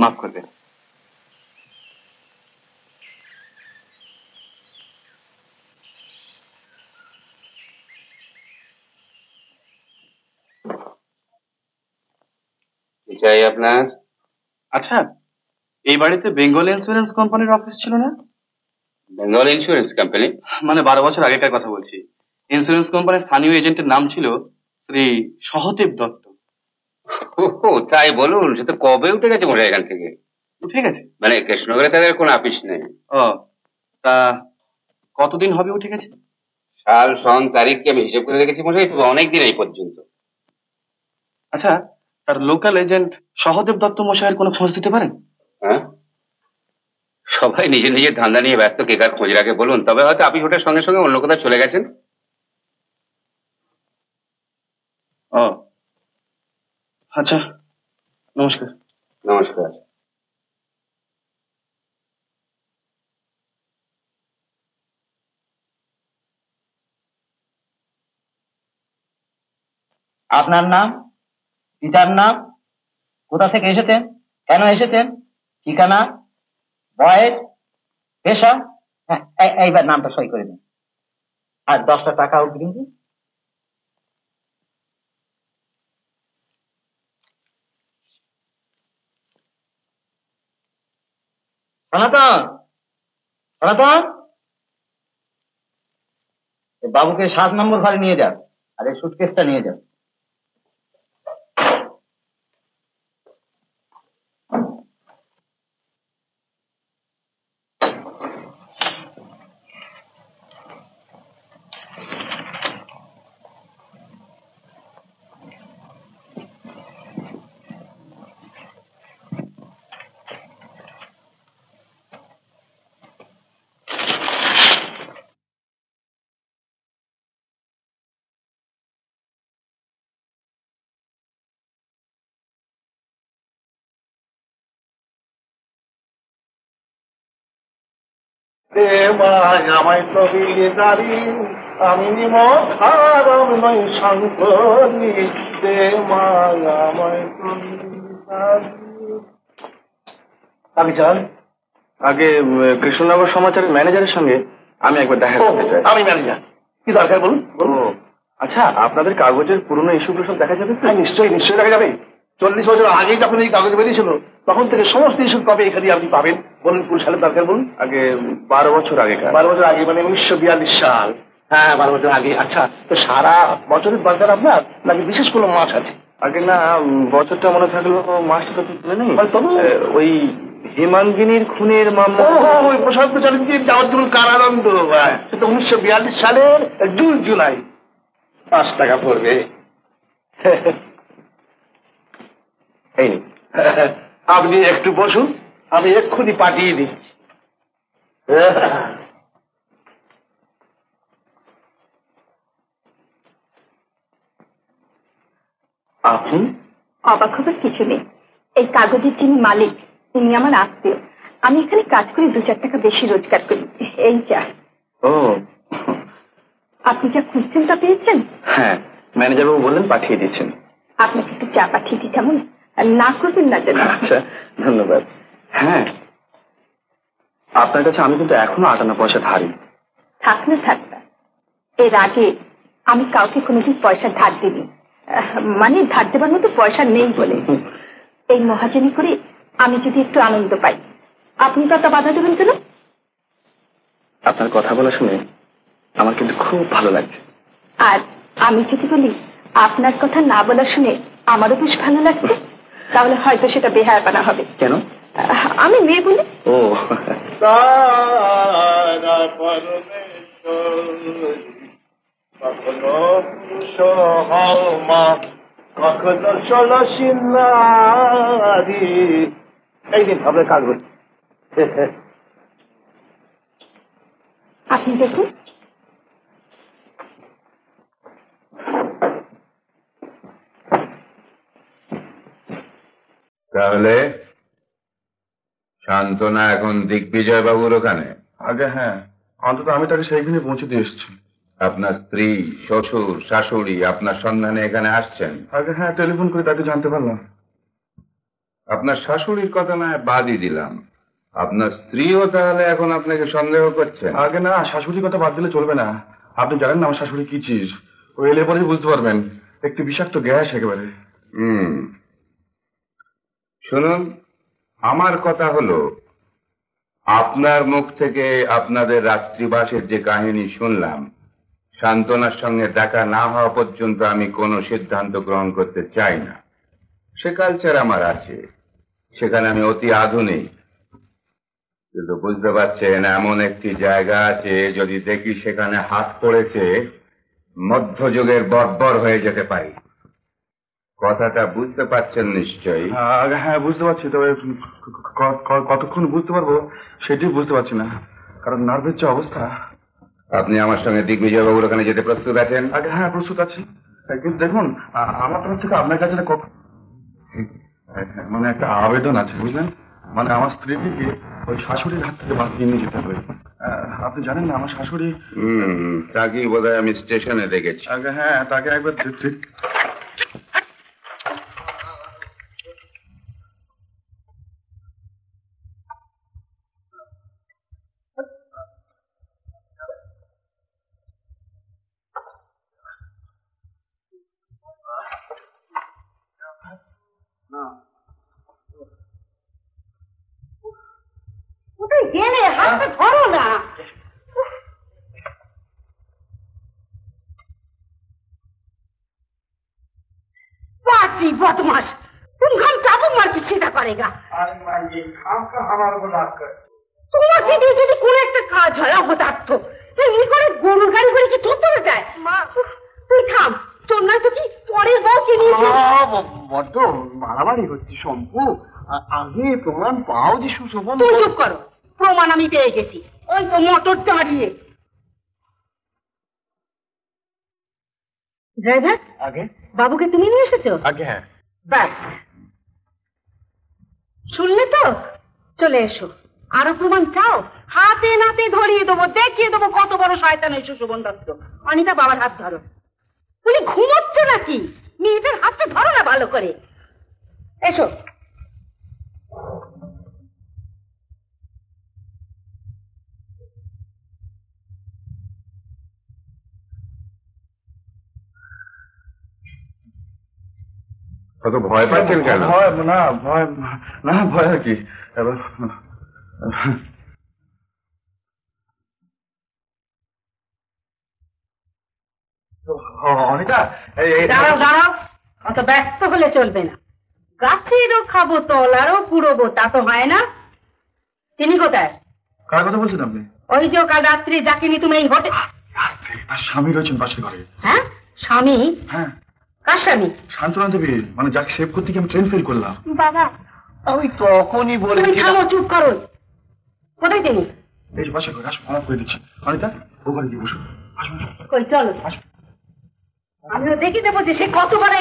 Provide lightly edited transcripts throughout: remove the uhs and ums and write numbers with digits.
মাফ করবেন। চাই আপনার? আচ্ছা, এই বাড়িতে বেঙ্গল ইন্স্যুরেন্স কোম্পানির অফিস ছিল না? Bengal insurance company? মানে 12 বছর আগেকার কথা বলছি। ইন্স্যুরেন্স কোম্পানির স্থানীয় এজেন্টের নাম ছিল শ্রী সহদেব দত্ত। ও তাই বলুন, সে তো কবে উঠে গেছে মনে হয় এখান থেকে। উঠে গেছে? মানে কৃষ্ণনগরে তাদের কোনো অফিস নেই। ও, তা কতদিন হবে উঠে গেছে? সাল সন তারিখ কি আমি হিসেব করে রেখেছি মনে হয়, তবে অনেকদিন এই পর্যন্ত। আচ্ছা, তার লোকাল এজেন্ট সহদেব দত্ত মশাইয়ের কোনো খোঁজ দিতে পারেন? হ্যাঁ, সবাই নিজের নিজের ধান্দা নিয়ে ব্যস্ত, কে কার খোঁজ রাখে বলুন। তবে হয়তো আপনি ওটার সঙ্গে সঙ্গে অন্য কোথাও চলে গেছেন। ও আচ্ছা, নমস্কার। নমস্কার। আপনার নাম, পিতার নাম, কোথা থেকে এসেছেন, কেন এসেছেন, ঠিকানা, বয়স, পেশা। হ্যাঁ, এইবার নামটা সই করে দিন আর 10টা টাকা অগ্রিম দিন। সনাতন, সনাতন, বাবুকে 7 নম্বর ঘরে নিয়ে যান আর এই সুটকেসটা নিয়ে যান। আমায় তবিয়ে দাঁড়ি, আমি নিমখারাম নই শঙ্করী, দে মায় আমায় তবিয়ে দাঁড়ি। আগে কৃষ্ণনগর সমাচারের ম্যানেজারের সঙ্গে আমি একবার দেখা করতে চাই। আমি ম্যানেজার, কি দরকার বলুন? আচ্ছা, আপনাদের কাগজের পুরনো ইস্যুগুলো সব দেখা যাবে? হ্যাঁ, নিশ্চয়ই নিশ্চয়ই দেখা যাবে। 40 বছর আগেই যখন এই কাগজ বেরিয়েছিল তখন থেকে সমস্ত ইস্যুর কপি এখানে আপনি পাবেন। বলুন কোন সালের দরকার বলুন? আগে 12 বছর আগে। 12 বছর আগে মানে 1942 সাল। হ্যাঁ, 12 বছর আগে। আচ্ছা, তো সারা বছরের দরকার আপনার নাকি বিশেষ কোনো মাস আছে? আগে না, বছরটা মনে থাকলো, মাসটা তো তুলে নেই। তবু ওই হেমাঙ্গিনীর খুনের মামলা, ওই প্রশান্ত চ্যাটার্জির যাবজ্জীবন কারাদণ্ড, সে তো 1942 সালের 2 জুলাই। 5 টাকা পড়বে। এই আপনি একটু বসুন, আমি এক্ষুনি পাঠিয়ে দিচ্ছি। আপনি? অবাক হবার কিছু নেই। এই কাগজের যিনি মালিক তিনি আমার আত্মীয়। আমি এখানে কাজ করে 2-4 টাকা বেশি রোজগার করি। এই যা। ও, আপনি যা খুঁজছেন তা পেয়েছেন? হ্যাঁ, ম্যানেজার বাবু বললেন পাঠিয়ে দিচ্ছেন। আপনাকে একটু চা পাঠিয়ে দিই, কেমন? না করবেন না যেন। আচ্ছা, ধন্যবাদ। হ্যাঁ, আপনার কাছে আমি কিন্তু এখনো 58 পয়সা ধারি। থাক না থাক না, এর আগে আমি কাউকে কোনোদিন পয়সা ধার দিইনি। মানে ধার দেবার মতো পয়সা নেই বলে। এই মহাজনী করে আমি যদি একটু আনন্দ পাই, আপনি তো তা বাধা দেবেন কেন? আপনার কথা বলা শুনে আমার কিন্তু খুব ভালো লাগছে। আর আমি যদি বলি আপনার কথা না বলা শুনে আমারও বেশ ভালো লাগছে, তাহলে হয়তো সেটা বেহায়াপনা হবে। কেন? আমি মেয়ে বলি। ও, কখনো পুরুষ হও মা, কখনো ষোলশী নারী। এই দিন আপনার কাগজ। আপনি দেখুন। তাহলে শান্তনা এখন দিগ্বিজয় বাবুর ওখানে? আগে হ্যাঁ, অন্তত আমি তাকে সেইখানে পৌঁছে দিয়ে এসেছি। আপনার স্ত্রী, শ্বশুর, শাশুড়ি আপনার সন্ধানে এখানে আসছেন? আগে হ্যাঁ, টেলিফোন করে তাকে জানতে পারলাম। আপনার শাশুড়ির কথা না হয় বাদই দিলাম, আপনার স্ত্রীও তাহলে এখন আপনাকে সন্দেহ করছে? আগে না, শাশুড়ির কথা বাদ দিলে চলবে না। আপনি জানেন না আমার শাশুড়ি কি চিজ। ও এলে পরেই বুঝতে পারবেন, একটু বিষাক্ত গ্যাস একেবারে। শুনুন, আমার কথা হলো, আপনার মুখ থেকে আপনাদের রাত্রিবাসের যে কাহিনী শুনলাম, সান্ত্বনার সঙ্গে দেখা না হওয়া পর্যন্ত আমি কোনো সিদ্ধান্ত গ্রহণ করতে চাই না। সে কালচার আমার আছে, সেখানে আমি অতি আধুনিক। কিন্তু বুঝতে পারছেন, এমন একটি জায়গা আছে, যদি দেখি সেখানে হাত পড়েছে, মধ্যযুগের বর্বর হয়ে যেতে পারি। কথাটা বুঝতে পারছেন নিশ্চয়ই? হ্যাঁ, বুঝতে পারছি, তবে কতক্ষণ বুঝতে পারবো সেটি বুঝতে পারছি না, কারণ নার্ভের যে অবস্থা। আপনি আমার সঙ্গে দিগ্বিজয় বাবুর ওখানে যেতে প্রস্তুত আছেন? আগে হ্যাঁ, প্রস্তুত আছি। কিন্তু দেখুন, আমার তরফ থেকে আপনার কাছে মানে একটা আবেদন আছে, বুঝলেন? মানে আমার স্ত্রীকে ওই শাশুড়ির হাত থেকে বাঁচিয়ে নিয়ে যেতে হবে। আপনি জানেন না আমার শাশুড়ি। তাকেই বোধহয় আমি স্টেশনে দেখেছি। আগে হ্যাঁ, তাকে একবার কোথায় গেলে? হাতটা ধরো না। पार्टी बदमाश, तुम हम चाबुक मार के सीधा करेगा। তোমাকে দিয়ে যদি কোনো একটা কাজ হয় অপদার্থ, এমনি করে গরুর গাড়ি করে কি চত্বরে যায়? মা তুই থাম, তোর নয় তো কি পরের বউকে নিয়েছে। বড্ড বাড়াবাড়ি হচ্ছে শম্পু। আগে প্রমাণ পাও যে সুশোভন। তুই চুপ করো, প্রমাণ আমি পেয়ে গেছি। ওই তো মোটর দাঁড়িয়ে। ড্রাইভার, আগে বাবুকে তুমি নিয়ে এসেছো? আগে হ্যাঁ। ব্যাস, শুনলে তো? চলে এসো। আরো প্রমাণ চাও? হাতে নাতে ধরিয়ে দেবো, দেখিয়ে দেবো কত বড় শয়তান এই সুশোভন দত্ত। অনিতা, বাবার হাত ধরো। বলি ঘুমোচ্ছ নাকি? মেয়েটার হাতটা ধরো না ভালো করে। এসো। কত ভয় পাচ্ছেন কেন? ভয় না, ভয় আর কি। এবার অনিতা, দাঁড়াও দাঁড়াও, অত ব্যস্ত হলে চলবে না। গাছেরও খাবো তলারও পুরোবো, তা তো হয় না। তিনি কোথায়? কার কথা বলছেন আপনি? ওই যে কাল রাত্রি যাকে নিয়ে তুমি এই হোটেল। আস্তে, তার স্বামী রয়েছেন পাশের ঘরে। হ্যাঁ, স্বামী? হ্যাঁ। কার স্বামী? শান্তনা দেবী, মানে যাকে সেভ করতে গিয়ে আমি ট্রেন ফেল করলাম। বাবা, আমি তখনই তুমি বলেছি। থামো, চুপ করো। কোথায় তিনি? এই যে পাশের ঘরে, আসো, মাফ করে দিচ্ছি। অনিতা, ও ঘরে গিয়ে বসো। আসুন। কই চলো, আমিও দেখে দেবো যে সে কতবার।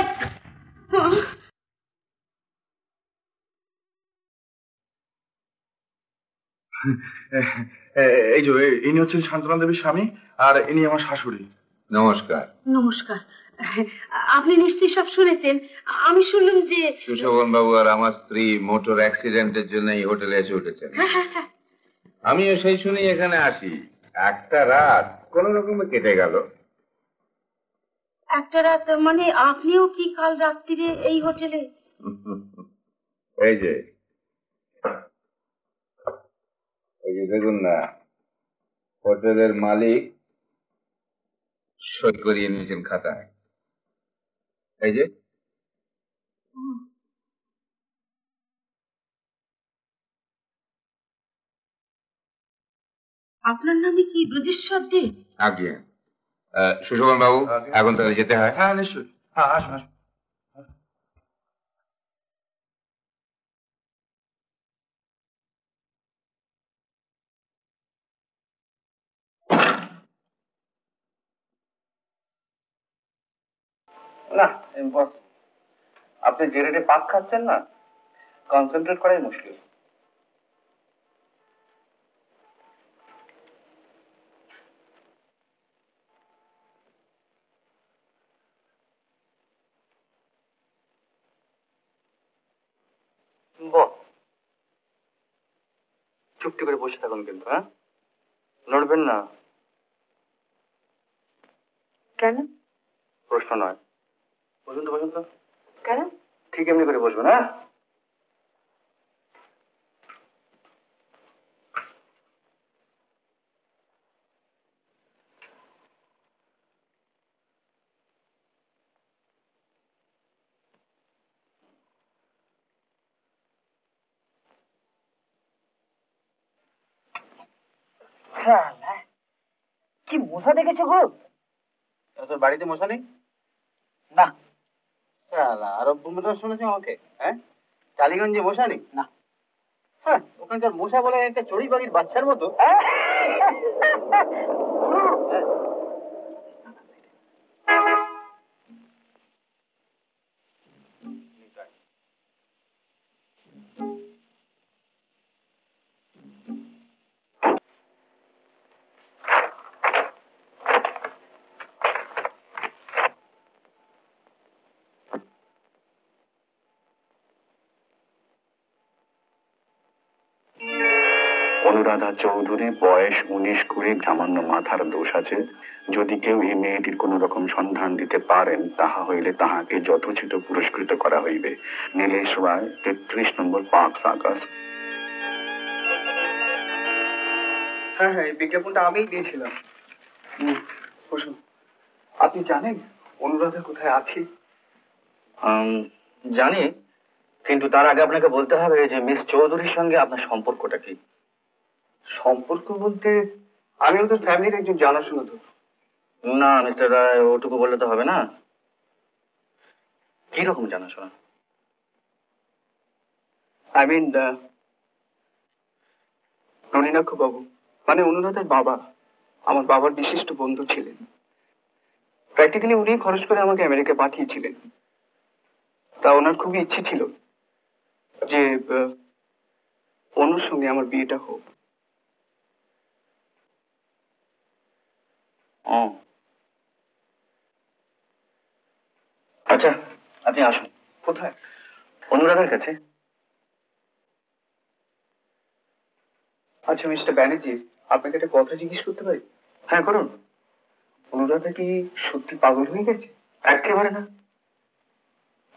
এই যে ইনি হচ্ছেন শান্তনা দেবীর স্বামী, আর ইনি আমার শাশুড়ি। নমস্কার। নমস্কার। আপনি নিশ্চয়ই সব শুনেছেন। আমি শুনলাম যে সুশোভন বাবু আর আমার স্ত্রী মোটর অ্যাক্সিডেন্টের জন্য এই হোটেলে এসে উঠেছেন। আমিও সেই শুনেই এখানে আসি। একটা রাত কোন রকমে কেটে গেল। একটা রাত মানে আপনিও কি কাল রাত্রিরে এই হোটেলে? এই যে দেখুন না, হোটেলের মালিক সই করিয়ে নিয়েছেন খাতায়। এই যে আপনার নামে কি ব্রজেশ্বর দে? আজ্ঞে। সুশোভন বাবু, এখন তাহলে যেতে হয়। হ্যাঁ নিশ্চয়ই, হ্যাঁ আসুন আসুন। না, ইম্পসিবল। আপনি যে রেটে পাক খাচ্ছেন না, কনসেন্ট্রেট করাই মুশকিল। চুপটি করে বসে থাকুন কিন্তু, হ্যাঁ, নড়বেন না। কেন? প্রশ্ন নয়, বসুন তো, বসুন তো। কেন? ঠিক এমনি করে বসবেন, হ্যাঁ। কি মশা দেখেছো গো? তোর বাড়িতে মশা নেই? না। আরব বন্ধুরা শুনেছে আমাকে, হ্যাঁ, টালিগঞ্জে মশা নেই? না। হ্যাঁ, ওখানকার মশা বলে একটা চড়ুই পাখির বাচ্চার মতো। অনুরাধা চৌধুরী, বয়স 19-20, সামান্য মাথার দোষ আছে। যদি কেউ এই মেয়েটির কোন রকম সন্ধান দিতে পারেন, তাহা হইলে তাহাকে যথোচিত পুরস্কৃত করা হইবে। নীলেশ রায়, 33 নম্বর পার্ক সার্কাস। হ্যাঁ হ্যাঁ, এই বিজ্ঞাপনটা আমিই দিয়েছিলাম। বসুন। আপনি জানেন অনুরাধা কোথায় আছে? জানি, কিন্তু তার আগে আপনাকে বলতে হবে যে মিস চৌধুরীর সঙ্গে আপনার সম্পর্কটা কি? সম্পর্ক বলতে আমি ওদের ফ্যামিলির একজন জানাশোনা তো। না মিস্টার রায়, ওটুকু বললে তো হবে না। কি রকম জানাশোনা? আই মিন নলিনাক্ষ বাবু, মানে অনুরাধার বাবা, আমার বাবার বিশিষ্ট বন্ধু ছিলেন। প্র্যাকটিক্যালি উনি খরচ করে আমাকে আমেরিকা পাঠিয়েছিলেন। তা ওনার খুবই ইচ্ছে ছিল যে অনুর সঙ্গে আমার বিয়েটা হোক। আচ্ছা, আপনি আসুন। কোথায়? অনুরাধার কাছে। আচ্ছা মিস্টার ব্যানার্জি, আপনাকে একটা কথা জিজ্ঞেস করতে পারি? হ্যাঁ করুন। অনুরাধা কি সত্যি পাগল হয়ে গেছে? একেবারে না।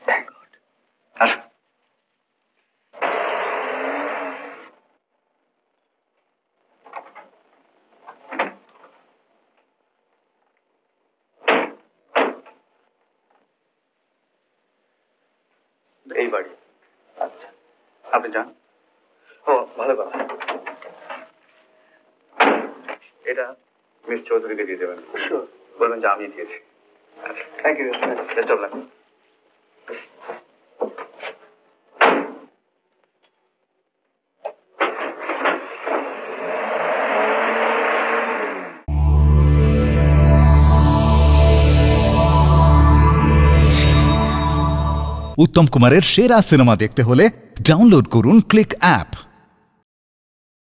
Thank god. আসুন। এই বাড়ি। আচ্ছা, আপনি যান। ও ভালো কথা। এটা মিস চৌধুরীকে দিয়ে দেবেন। বলবেন যে আমি দিয়েছি। আচ্ছা, thank you. Best of luck. Uttam কুমারের সেরা সিনেমা দেখতে হলে ডাউনলোড করুন ক্লিক অ্যাপ।